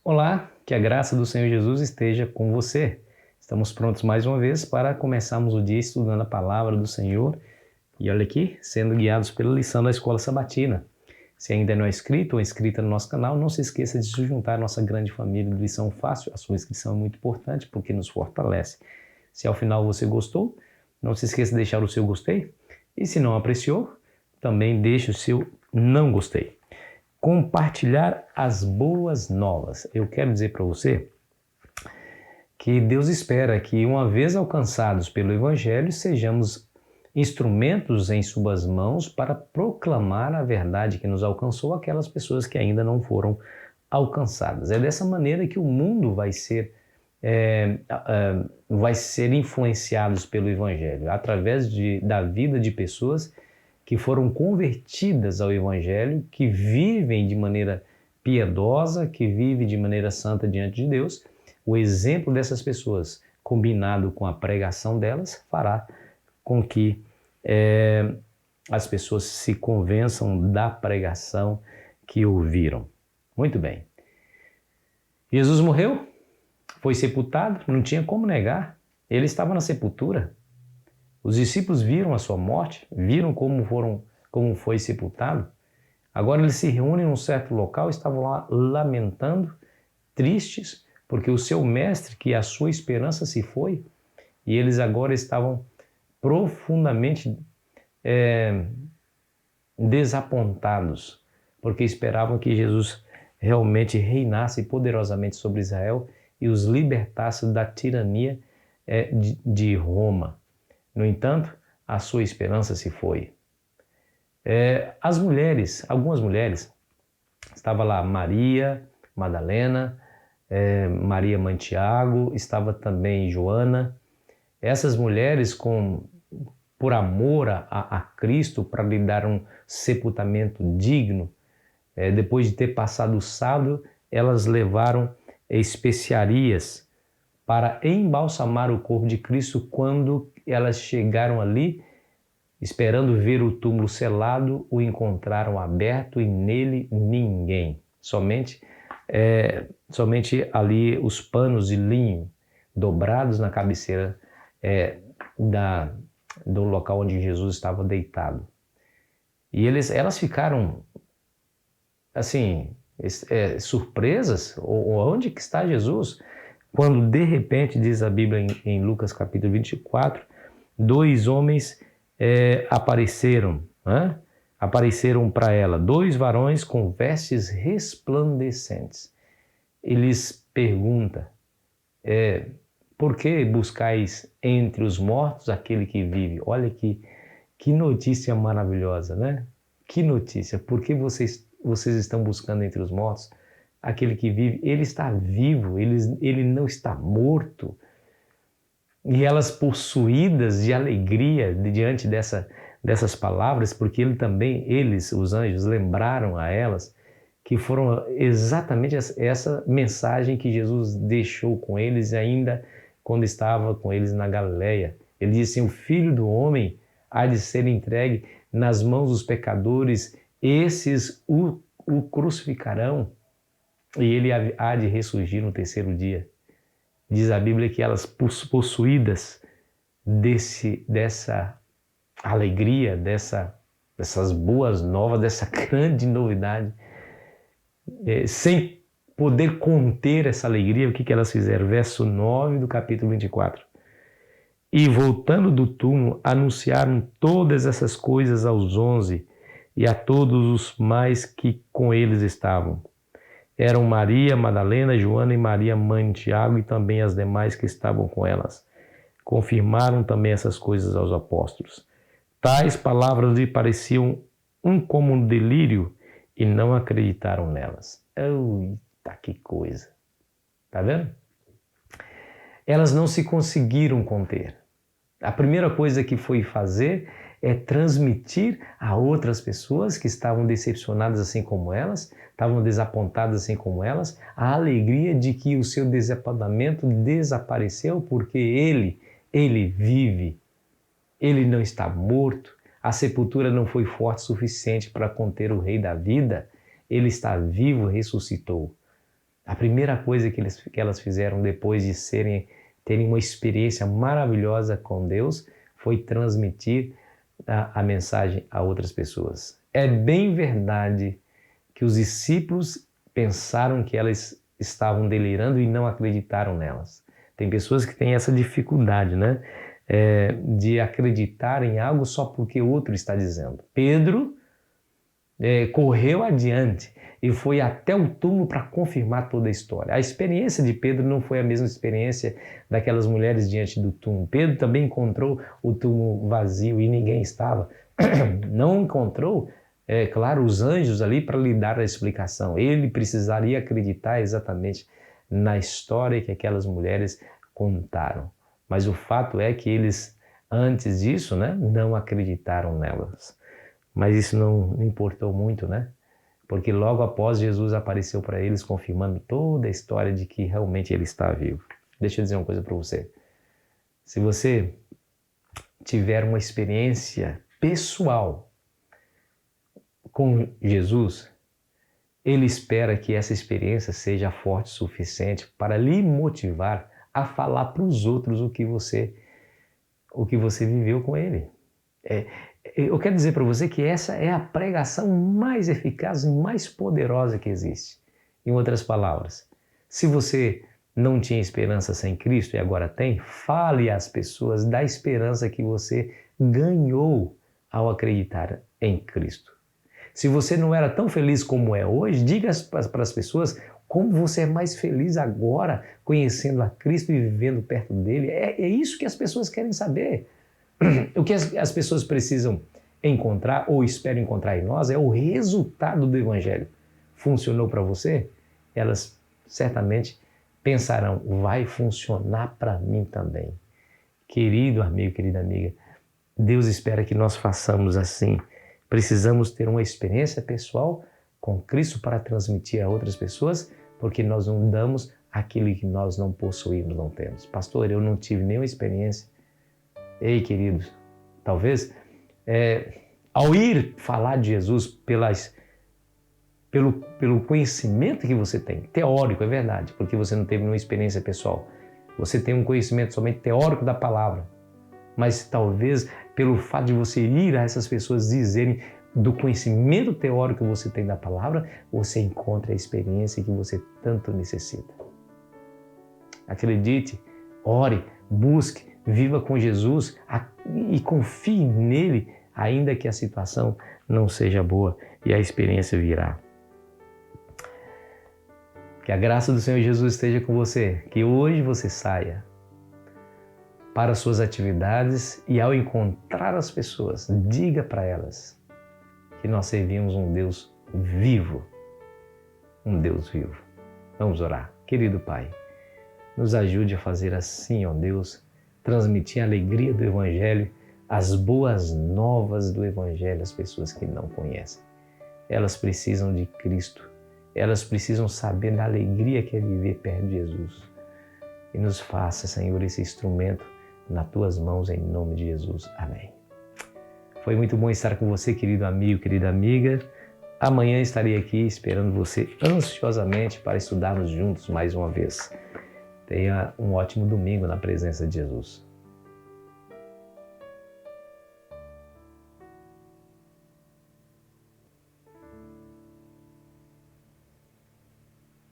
Olá, que a graça do Senhor Jesus esteja com você. Estamos prontos mais uma vez para começarmos o dia estudando a palavra do Senhor e olha aqui, sendo guiados pela lição da Escola Sabatina. Se ainda não é inscrito ou inscrita no nosso canal, não se esqueça de se juntar à nossa grande família de Lição Fácil. A sua inscrição é muito importante porque nos fortalece. Se ao final você gostou, não se esqueça de deixar o seu gostei e se não apreciou, também deixe o seu não gostei. Compartilhar as boas novas. Eu quero dizer para você que Deus espera que, uma vez alcançados pelo Evangelho, sejamos instrumentos em suas mãos para proclamar a verdade que nos alcançou àquelas pessoas que ainda não foram alcançadas. É dessa maneira que o mundo vai ser influenciado pelo Evangelho, através da vida de pessoas que foram convertidas ao Evangelho, que vivem de maneira piedosa, que vivem de maneira santa diante de Deus. O exemplo dessas pessoas, combinado com a pregação delas, fará com que as pessoas se convençam da pregação que ouviram. Muito bem. Jesus morreu, foi sepultado, não tinha como negar. Ele estava na sepultura. Os discípulos viram a sua morte, viram como foi sepultado. Agora eles se reúnem num certo local, estavam lá lamentando, tristes, porque o seu mestre, que a sua esperança se foi, e eles agora estavam profundamente desapontados, porque esperavam que Jesus realmente reinasse poderosamente sobre Israel e os libertasse da tirania de Roma. No entanto, a sua esperança se foi. Algumas mulheres, estava lá Maria Madalena, Maria mãe de Tiago, estava também Joana. Essas mulheres, por amor a Cristo, para lhe dar um sepultamento digno, depois de ter passado o sábado, elas levaram especiarias para embalsamar o corpo de Cristo. Quando elas chegaram ali, esperando ver o túmulo selado, o encontraram aberto e nele ninguém. Somente ali os panos de linho dobrados na cabeceira do local onde Jesus estava deitado. E elas ficaram assim, surpresas. Onde que está Jesus? Quando de repente, diz a Bíblia em Lucas capítulo 24, dois homens apareceram para ela, dois varões com vestes resplandecentes. Eles perguntam, por que buscais entre os mortos aquele que vive? Olha que notícia maravilhosa, né? Que notícia, por que vocês estão buscando entre os mortos aquele que vive? Ele está vivo, ele não está morto. E elas, possuídas de alegria diante dessas palavras, porque eles, os anjos, lembraram a elas que foram exatamente essa mensagem que Jesus deixou com eles ainda quando estava com eles na Galileia. Ele disse assim: o Filho do Homem há de ser entregue nas mãos dos pecadores, esses o crucificarão e ele há de ressurgir no terceiro dia. Diz a Bíblia que elas, possuídas dessa alegria, dessas boas novas, dessa grande novidade, sem poder conter essa alegria, o que elas fizeram? Verso 9 do capítulo 24. E voltando do túmulo, anunciaram todas essas coisas aos 11 e a todos os mais que com eles estavam. Eram Maria Madalena, Joana e Maria mãe de Tiago e também as demais que estavam com elas. Confirmaram também essas coisas aos apóstolos. Tais palavras lhe pareciam como um delírio e não acreditaram nelas. Eita, que coisa! Tá vendo? Elas não se conseguiram conter. A primeira coisa que foi fazer é transmitir a outras pessoas que estavam decepcionadas assim como elas, estavam desapontadas assim como elas, a alegria de que o seu desapontamento desapareceu porque ele vive, ele não está morto, a sepultura não foi forte o suficiente para conter o Rei da vida, ele está vivo, ressuscitou. A primeira coisa que elas fizeram depois de terem uma experiência maravilhosa com Deus foi transmitir a mensagem a outras pessoas. É bem verdade que os discípulos pensaram que elas estavam delirando e não acreditaram nelas. Tem pessoas que têm essa dificuldade, né? De acreditar em algo só porque o outro está dizendo. Pedro correu adiante e foi até o túmulo para confirmar toda a história. A experiência de Pedro não foi a mesma experiência daquelas mulheres diante do túmulo. Pedro também encontrou o túmulo vazio e ninguém estava. Não encontrou, claro, os anjos ali para lhe dar a explicação. Ele precisaria acreditar exatamente na história que aquelas mulheres contaram. Mas o fato é que eles, antes disso, né, não acreditaram nelas. Mas isso não importou muito, né? Porque logo após Jesus apareceu para eles confirmando toda a história de que realmente ele está vivo. Deixa eu dizer uma coisa para você. Se você tiver uma experiência pessoal com Jesus, ele espera que essa experiência seja forte o suficiente para lhe motivar a falar para os outros o que você viveu com ele. Eu quero dizer para você que essa é a pregação mais eficaz e mais poderosa que existe. Em outras palavras, se você não tinha esperança sem Cristo e agora tem, fale às pessoas da esperança que você ganhou ao acreditar em Cristo. Se você não era tão feliz como é hoje, diga para as pessoas como você é mais feliz agora conhecendo a Cristo e vivendo perto dele. É isso que as pessoas querem saber. O que as pessoas precisam encontrar ou esperam encontrar em nós é o resultado do Evangelho. Funcionou para você? Elas certamente pensarão, vai funcionar para mim também. Querido amigo, querida amiga, Deus espera que nós façamos assim. Precisamos ter uma experiência pessoal com Cristo para transmitir a outras pessoas, porque nós não damos aquilo que nós não possuímos, não temos. Pastor, eu não tive nenhuma experiência. Ei, queridos, talvez ao ir falar de Jesus pelo conhecimento que você tem, teórico, é verdade, porque você não teve nenhuma experiência pessoal. Você tem um conhecimento somente teórico da palavra, mas talvez pelo fato de você ir a essas pessoas dizerem do conhecimento teórico que você tem da palavra, você encontra a experiência que você tanto necessita. Acredite, ore, busque, viva com Jesus e confie nele, ainda que a situação não seja boa, e a experiência virá. Que a graça do Senhor Jesus esteja com você, que hoje você saia para suas atividades e ao encontrar as pessoas, diga para elas que nós servimos um Deus vivo, um Deus vivo. Vamos orar. Querido Pai, nos ajude a fazer assim, ó Deus, transmitir a alegria do Evangelho, as boas novas do Evangelho às pessoas que não conhecem. Elas precisam de Cristo, elas precisam saber da alegria que é viver perto de Jesus. E nos faça, Senhor, esse instrumento nas Tuas mãos, em nome de Jesus. Amém. Foi muito bom estar com você, querido amigo, querida amiga. Amanhã estarei aqui esperando você ansiosamente para estudarmos juntos mais uma vez. Tenha um ótimo domingo na presença de Jesus.